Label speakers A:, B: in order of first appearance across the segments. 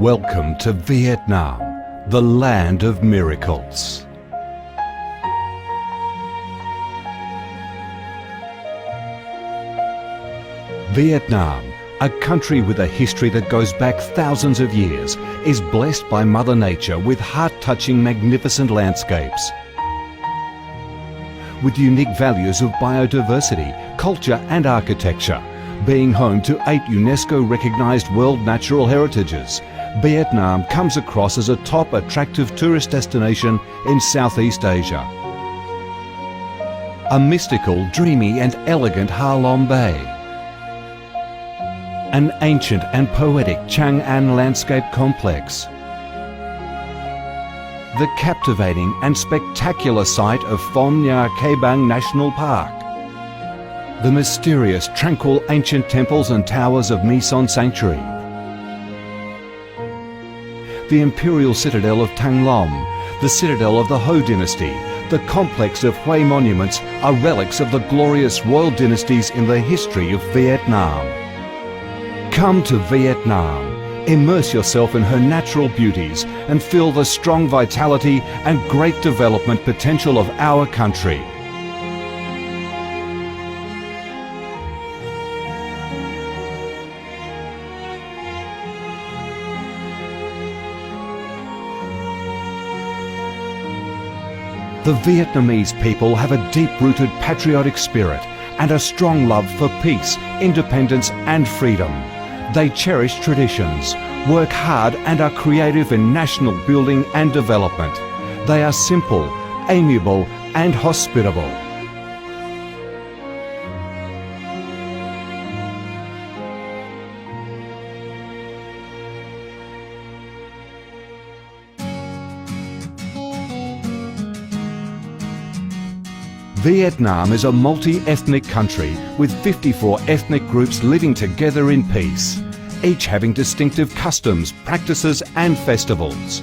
A: Welcome to Vietnam, the land of miracles. Vietnam, a country with a history that goes back thousands of years, is blessed by Mother Nature with heart-touching, magnificent landscapes. With unique values of biodiversity, culture and architecture, being home to 8 UNESCO-recognised World Natural Heritages, Vietnam comes across as a top attractive tourist destination in Southeast Asia. A mystical, dreamy and elegant Ha Long Bay. An ancient and poetic Chang An landscape complex. The captivating and spectacular site of Phom Nha Ke Bang National Park. The mysterious, tranquil ancient temples and towers of My Son Sanctuary. The imperial citadel of Thăng Long, the citadel of the Ho dynasty, the complex of Hue monuments are relics of the glorious royal dynasties in the history of Vietnam. Come to Vietnam, immerse yourself in her natural beauties and feel the strong vitality and great development potential of our country. The Vietnamese people have a deep-rooted patriotic spirit and a strong love for peace, independence and freedom. They cherish traditions, work hard and are creative in national building and development. They are simple, amiable and hospitable. Vietnam is a multi-ethnic country with 54 ethnic groups living together in peace, each having distinctive customs, practices and festivals.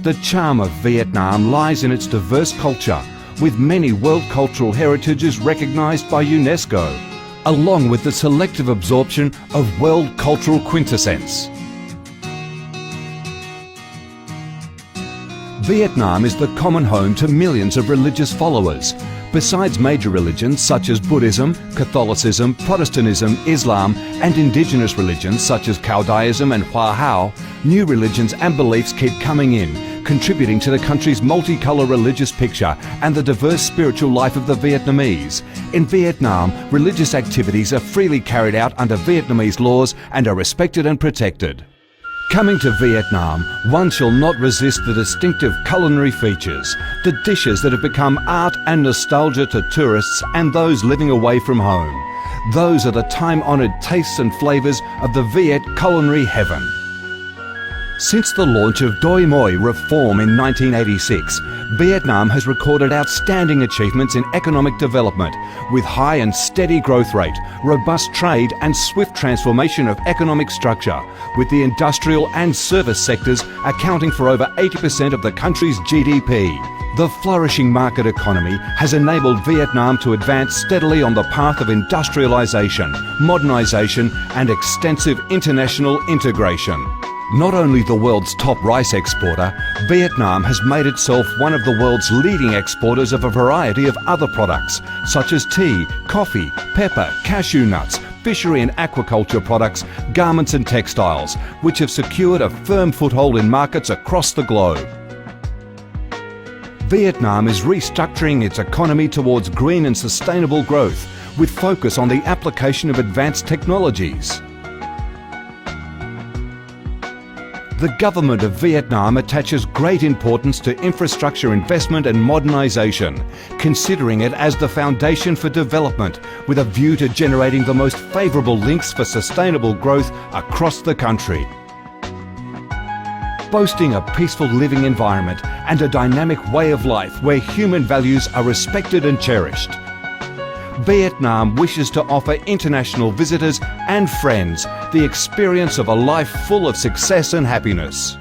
A: The charm of Vietnam lies in its diverse culture, with many World Cultural Heritages recognised by UNESCO, along with the selective absorption of World Cultural Quintessence. Vietnam is the common home to millions of religious followers. Besides major religions such as Buddhism, Catholicism, Protestantism, Islam and indigenous religions such as Caodaism and Hoa Hao, new religions and beliefs keep coming in, contributing to the country's multicolour religious picture and the diverse spiritual life of the Vietnamese. In Vietnam, religious activities are freely carried out under Vietnamese laws and are respected and protected. Coming to Vietnam, one shall not resist the distinctive culinary features, the dishes that have become art and nostalgia to tourists and those living away from home. Those are the time-honoured tastes and flavours of the Viet culinary heaven. Since the launch of Doi Moi reform in 1986, Vietnam has recorded outstanding achievements in economic development, with high and steady growth rate, robust trade and swift transformation of economic structure, with the industrial and service sectors accounting for over 80% of the country's GDP. The flourishing market economy has enabled Vietnam to advance steadily on the path of industrialisation, modernisation and extensive international integration. Not only the world's top rice exporter, Vietnam has made itself one of the world's leading exporters of a variety of other products, such as tea, coffee, pepper, cashew nuts, fishery and aquaculture products, garments and textiles, which have secured a firm foothold in markets across the globe. Vietnam is restructuring its economy towards green and sustainable growth, with focus on the application of advanced technologies. The government of Vietnam attaches great importance to infrastructure investment and modernisation, considering it as the foundation for development, with a view to generating the most favourable links for sustainable growth across the country. Boasting a peaceful living environment and a dynamic way of life where human values are respected and cherished, Vietnam wishes to offer international visitors and friends the experience of a life full of success and happiness.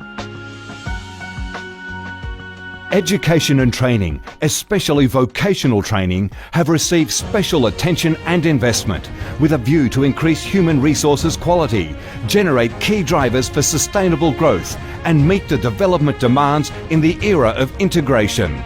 A: Education and training, especially vocational training, have received special attention and investment with a view to increase human resources quality, generate key drivers for sustainable growth and meet the development demands in the era of integration.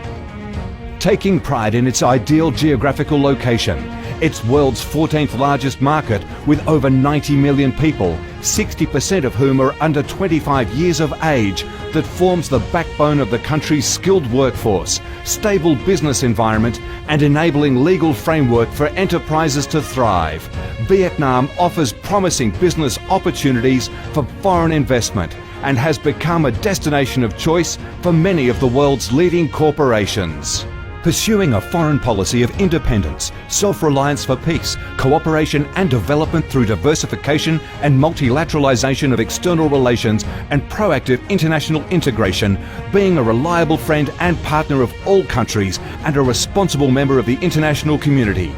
A: Taking pride in its ideal geographical location, its world's 14th largest market with over 90 million people, 60% of whom are under 25 years of age, that forms the backbone of the country's skilled workforce, stable business environment and enabling legal framework for enterprises to thrive. Vietnam offers promising business opportunities for foreign investment and has become a destination of choice for many of the world's leading corporations. Pursuing a foreign policy of independence, self-reliance for peace, cooperation and development through diversification and multilateralization of external relations and proactive international integration, being a reliable friend and partner of all countries and a responsible member of the international community.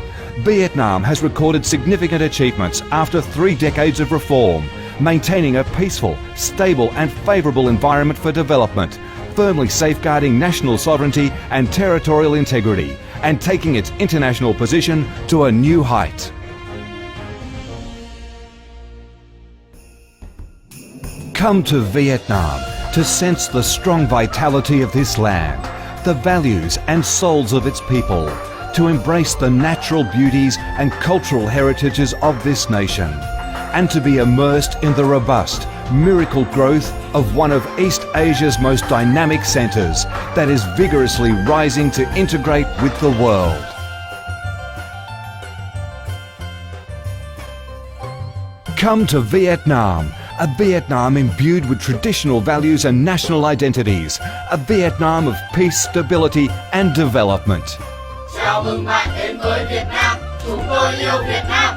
A: Vietnam has recorded significant achievements after 3 decades of reform, maintaining a peaceful, stable and favourable environment for development, firmly safeguarding national sovereignty and territorial integrity, and taking its international position to a new height. Come to Vietnam to sense the strong vitality of this land, the values and souls of its people, to embrace the natural beauties and cultural heritages of this nation, and to be immersed in the robust, miracle growth of one of East Asia's most dynamic centres that is vigorously rising to integrate with the world. Come to Vietnam, a Vietnam imbued with traditional values and national identities, a Vietnam of peace, stability and development.
B: Chào mừng bạn đến với Việt Nam, chúng tôi yêu Việt Nam.